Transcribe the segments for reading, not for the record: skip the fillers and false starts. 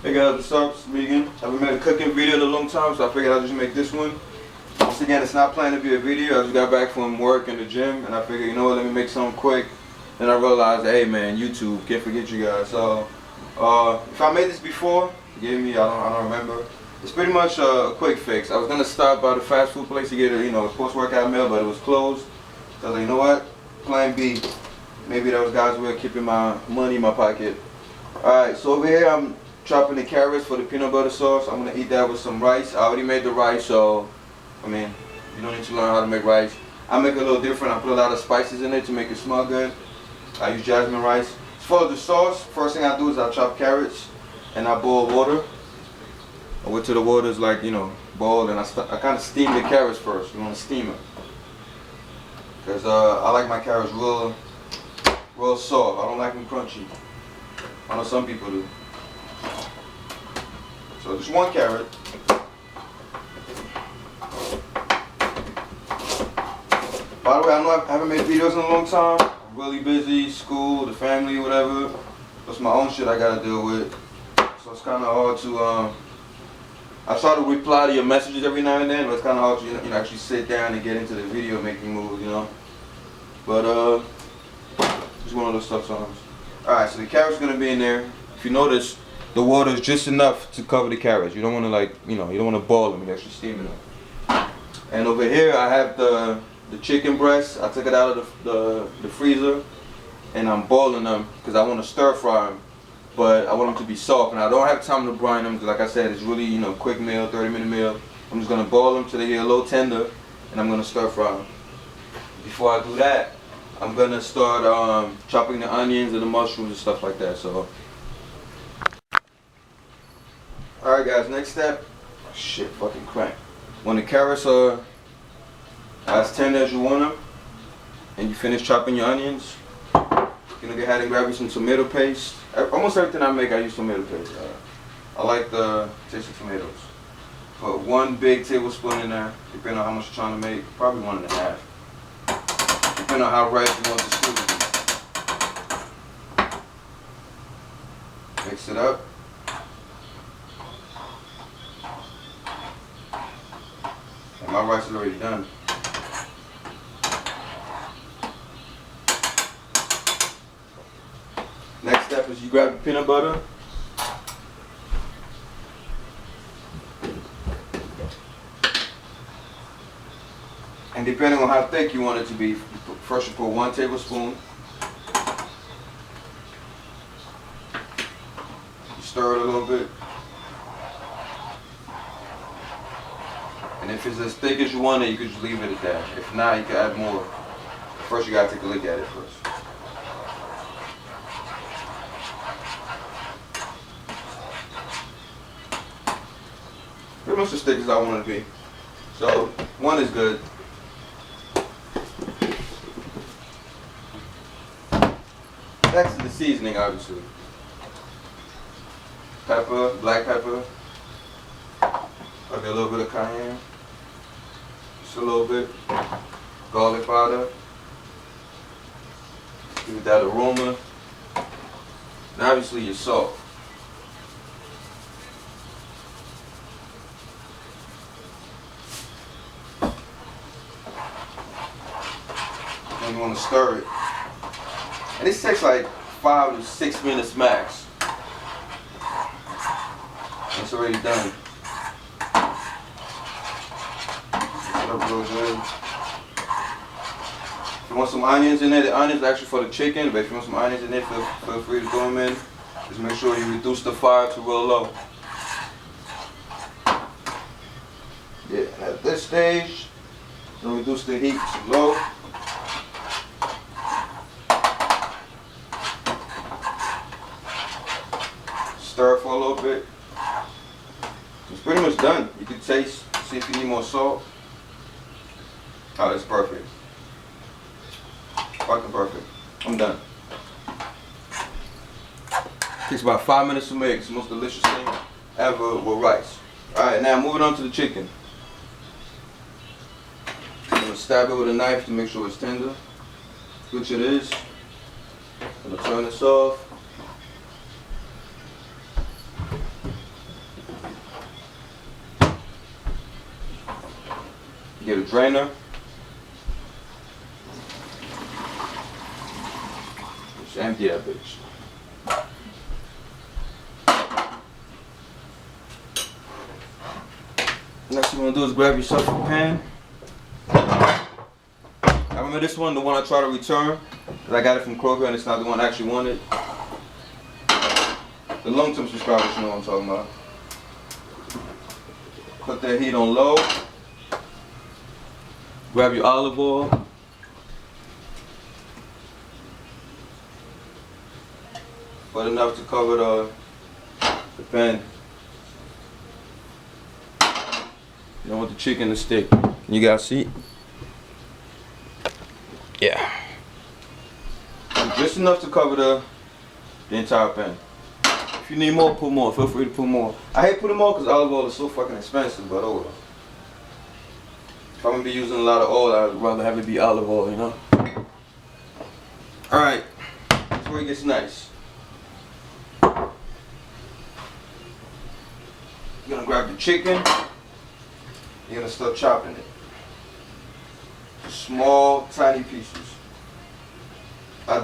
Hey guys, what's up? It's Migan. I haven't made a cooking video in a long time, so I figured I'll just make this one. Once again, it's not planned to be a video. I just got back from work in the gym, and I figured, you know what, let me make something quick. Then I realized, hey man, YouTube, can't forget you guys. So, if I made this before, forgive me, I don't remember. It's pretty much a quick fix. I was gonna stop by the fast food place to get a post-workout meal, but it was closed. So I was like, you know what? Plan B. Maybe those guys were keeping my money in my pocket. Alright, so over here I'm chopping the carrots for the peanut butter sauce. I'm gonna eat that with some rice. I already made the rice, so I mean, you don't need to learn how to make rice. I make it a little different. I put a lot of spices in it to make it smell good. I use jasmine rice. As far as the sauce, first thing I do is I chop carrots and I boil water. I wait till the water is like, boiled, and I kind of steam the carrots first. You want to steam it. Because I like my carrots real soft. I don't like them crunchy. I know some people do. So just one carrot. By the way, I know I haven't made videos in a long time. I'm really busy, school, the family, whatever. That's my own shit I gotta deal with. So it's kind of hard to, I try to reply to your messages every now and then, but it's kind of hard to actually sit down and get into the video making moves, But it's one of those tough times. Alright, so the carrot's gonna be in there. If you notice, the water is just enough to cover the carrots. You don't want to you don't want to boil them. You actually steam them. And over here I have the chicken breasts. I took it out of the freezer, and I'm boiling them because I want to stir fry them, but I want them to be soft, and I don't have time to brine them because, like I said, it's really quick meal, 30-minute meal. I'm just gonna boil them till they get a little tender, and I'm gonna stir fry them. Before I do that, I'm gonna start chopping the onions and the mushrooms and stuff like that. So, all right, guys. Next step. Oh, shit, fucking crank. When the carrots are as tender as you want them, and you finish chopping your onions, you're gonna go ahead and grab you some tomato paste. Almost everything I make, I use tomato paste. I like the taste of tomatoes. Put 1 big tablespoon in there, depending on how much you're trying to make. Probably 1.5. Depending on how ripe you want the stew to be. Mix it up. And my rice is already done. Next step is you grab the peanut butter. And depending on how thick you want it to be, first you put 1 tablespoon. You stir it a little bit. And if it's as thick as you want it, you could just leave it at that. If not, you can add more. First you gotta take a look at it first. Pretty much as thick as I want it to be. So 1 is good. Next is the seasoning, obviously. Pepper, black pepper. Like a little bit of cayenne. Just a little bit. Garlic powder. Give it that aroma. And obviously your salt. And you want to stir it. And this takes like 5 to 6 minutes max. It's already done. Mix it up real good. If you want some onions in there, the onions are actually for the chicken, but if you want some onions in there, feel free to throw them in. Just make sure you reduce the fire to real low. Yeah, and at this stage, you'll reduce the heat to low. Stir for a little bit. It's pretty much done. You can taste, see if you need more salt. Oh, that's perfect. Fucking perfect. I'm done. Takes about 5 minutes to make. It's the most delicious thing ever with rice. Alright, now moving on to the chicken. I'm gonna stab it with a knife to make sure it's tender, which it is. I'm gonna turn this off. get a drainer. Just empty that bitch. Next thing you want to do is grab yourself a pan. I remember this one, the one I tried to return, because I got it from Kroger and it's not the one I actually wanted. The long-term subscribers know what I'm talking about. Put that heat on low. Grab your olive oil. Put enough to cover the pan. You don't want the chicken to stick. Can you guys see? Yeah. Just enough to cover the entire pan. If you need more, put more. Feel free to put more. I hate putting more because olive oil is so fucking expensive, but oh well. If I'm gonna be using a lot of oil, I'd rather have it be olive oil, you know? Alright. That's where it gets nice. You're gonna grab the chicken. You're gonna start chopping it. Small, tiny pieces. I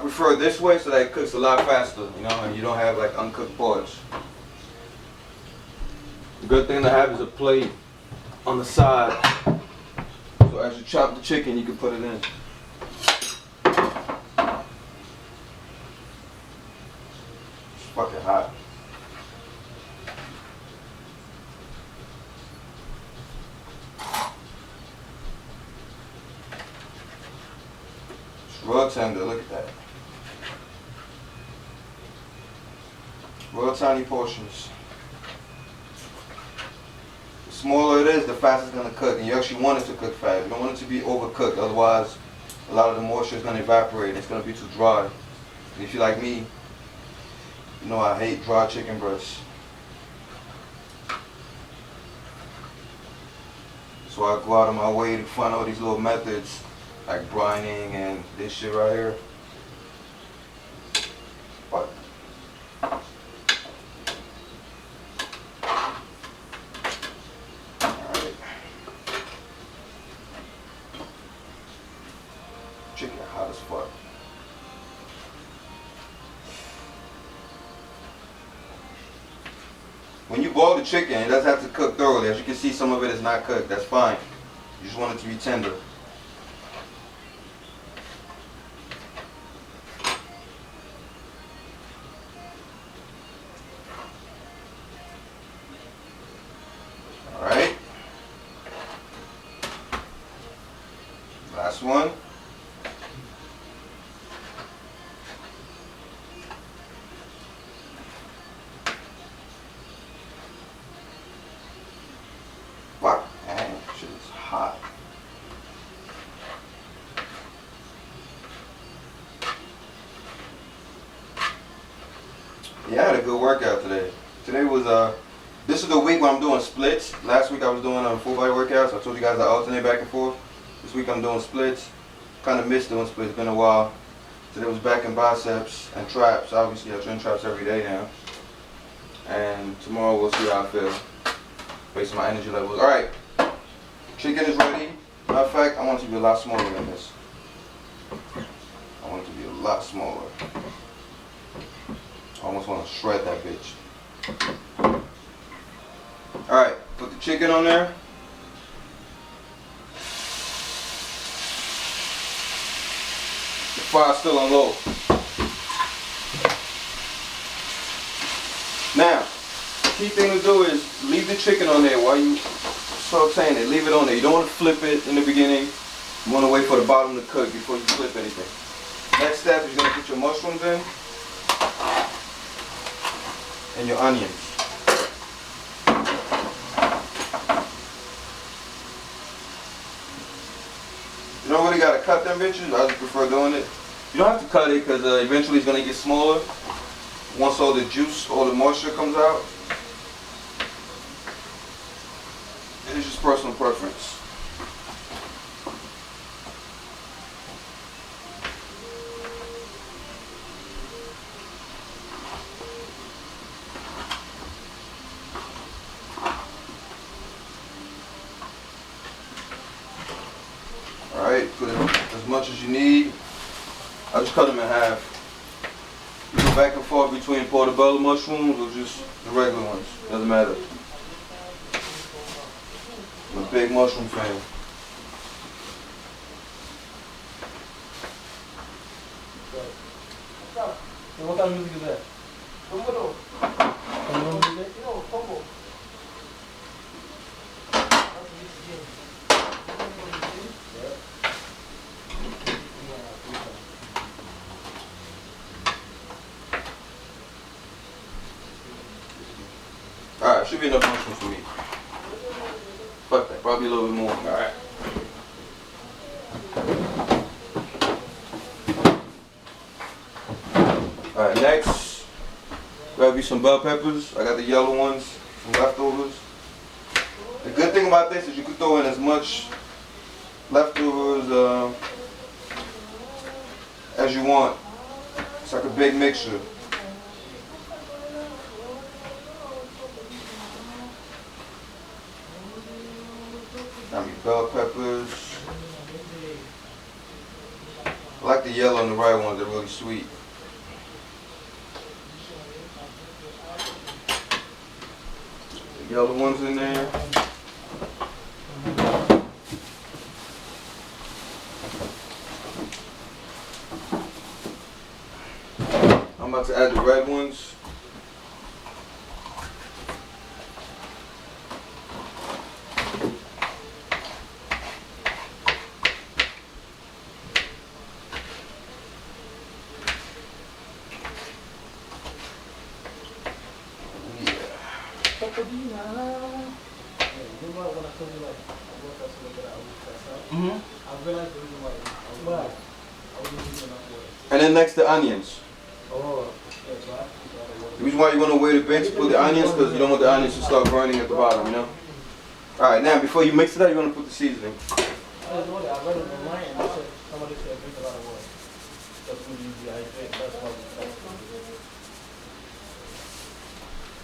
prefer this way so that it cooks a lot faster, you know, and you don't have like uncooked parts. The good thing to have is a plate on the side. So as you chop the chicken, you can put it in. It's fucking hot. Real tender, look at that. Real tiny portions. The smaller it is, the faster it's going to cook. And you actually want it to cook fast. You don't want it to be overcooked, otherwise a lot of the moisture is going to evaporate and it's going to be too dry. And if you're like me, you know I hate dry chicken breasts. So I go out of my way to find all these little methods like brining and this shit right here. What? Alright. Chicken hot as fuck. When you boil the chicken, it doesn't have to cook thoroughly. As you can see, some of it is not cooked. That's fine. You just want it to be tender. Alright. Last one. Fuck, man, shit is hot. Yeah, I had a good workout today. Today was this is the week where I'm doing splits. Last week I was doing full body workouts. I told you guys I alternate back and forth. This week I'm doing splits. Kind of missed doing splits. It's been a while. Today was back and biceps and traps. Obviously I train traps every day now. And tomorrow we'll see how I feel based on my energy levels. All right, chicken is ready. Matter of fact, I want it to be a lot smaller than this. I want it to be a lot smaller. I almost want to shred that bitch. Alright, put the chicken on there. The fire's still on low. Now, the key thing to do is leave the chicken on there while you sauteing it. Leave it on there. You don't want to flip it in the beginning. You want to wait for the bottom to cook before you flip anything. Next step is you're going to put your mushrooms in and your onions. You don't really got to cut them bitches. I just prefer doing it. You don't have to cut it because eventually it's going to get smaller once all the juice, all the moisture comes out. It's just personal preference. much as you need. I just cut them in half. You go back and forth between portobello mushrooms or just the regular ones. Doesn't matter. I'm a big mushroom fan. What kind of music is that? Alright, should be enough mushrooms for me. Fuck that, probably a little bit more. Alright. Alright, next, grab you some bell peppers. I got the yellow ones, some leftovers. The good thing about this is you can throw in as much leftovers as you want. It's like a big mixture. Got me bell peppers. I like the yellow and the right ones, they're really sweet. The yellow ones in there. I'm about to add the red ones. And then next the onions. The reason why you want to wait a bit to put the onions because you don't want the onions to start burning at the bottom, you know? Alright, now before you mix it up, you're going to put the seasoning. I read it online and they said somebody said drink a lot of water. That's what you dehydrate. That's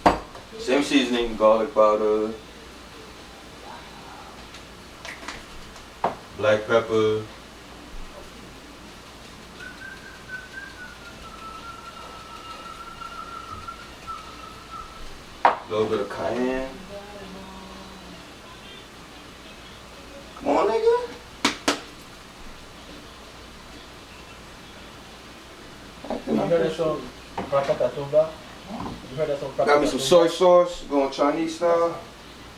why Same seasoning, garlic powder, black pepper, a little bit of cayenne. Come on, nigga. you heard that song, Prakatatumba? You heard that song, Prakatatumba? Got me some soy sauce, going Chinese style.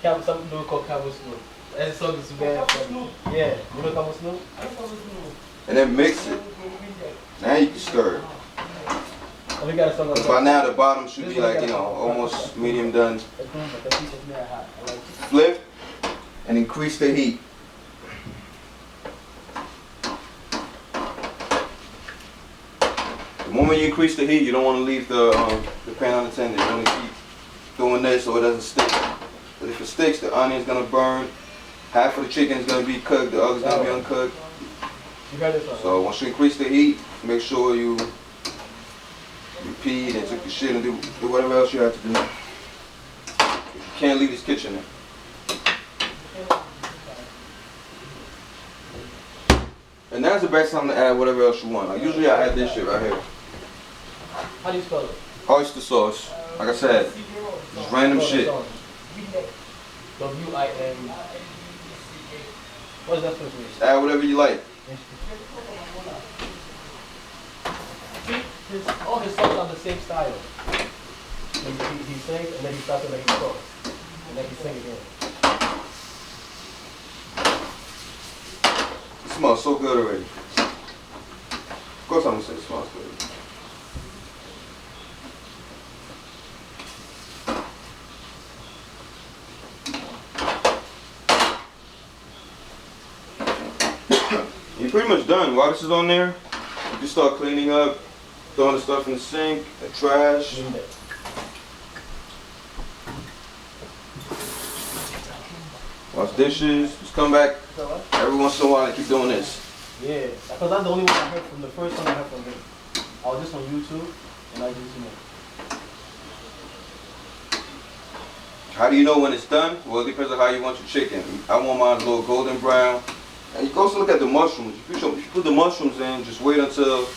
Something called Cabo Snoop. That song is bad. Yeah, you know Cabo Snoop? And then mix it. Now you can stir it. And we got a song on By now the bottom should be like, you know, almost medium done. Flip and increase the heat. The moment you increase the heat, you don't want to leave the pan unattended. You want to keep doing this so it doesn't stick. But if it sticks, the onion's gonna burn. Half of the chicken is gonna be cooked, the other's gonna be uncooked. So once you increase the heat, make sure you peed and took your shit and do whatever else you have to do. You can't leave this kitchen in. And that's the best time to add whatever else you want. Like usually I add this shit right here. How do you spell it? Oyster sauce. Like I said, just random shit. W-I-N. What is that supposed to mean? Add whatever you like. All his songs are the same style. He sings and then he stops and then he talks. And then he sings again. It smells so good already. Of course I'm gonna say it smells good. You're pretty much done. While this is on there, you can start cleaning up, throwing the stuff in the sink, the trash. Wash dishes. Just come back every once in a while and keep doing this. Yeah, because that's the only one I heard from, the first one I heard from him. I was just on YouTube and I just, you know. How do you know when it's done? Well, it depends on how you want your chicken. I want mine a little golden brown. And you can also look at the mushrooms. If you put the mushrooms in, just wait until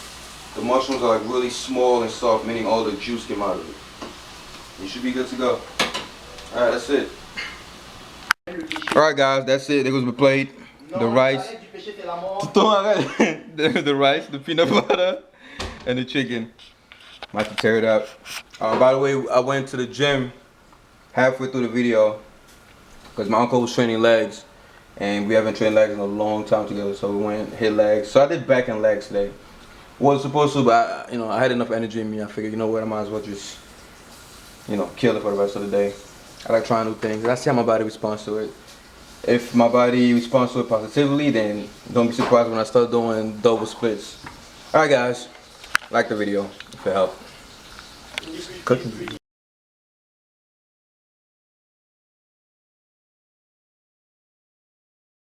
the mushrooms are like really small and soft, meaning all the juice came out of it. You should be good to go. Alright, that's it. Alright guys, that's it. There goes my plate. The rice. The rice, the peanut butter, and the chicken. I'm about to tear it up. By the way, I went to the gym halfway through the video because my uncle was training legs. And we haven't trained legs in a long time together, so we went and hit legs. So I did back and legs today. Wasn't supposed to, but I had enough energy in me. I figured, you know what, I might as well just, kill it for the rest of the day. I like trying new things. And I see how my body responds to it. If my body responds to it positively, then don't be surprised when I start doing double splits. Alright guys, like the video if it helped. Cooking.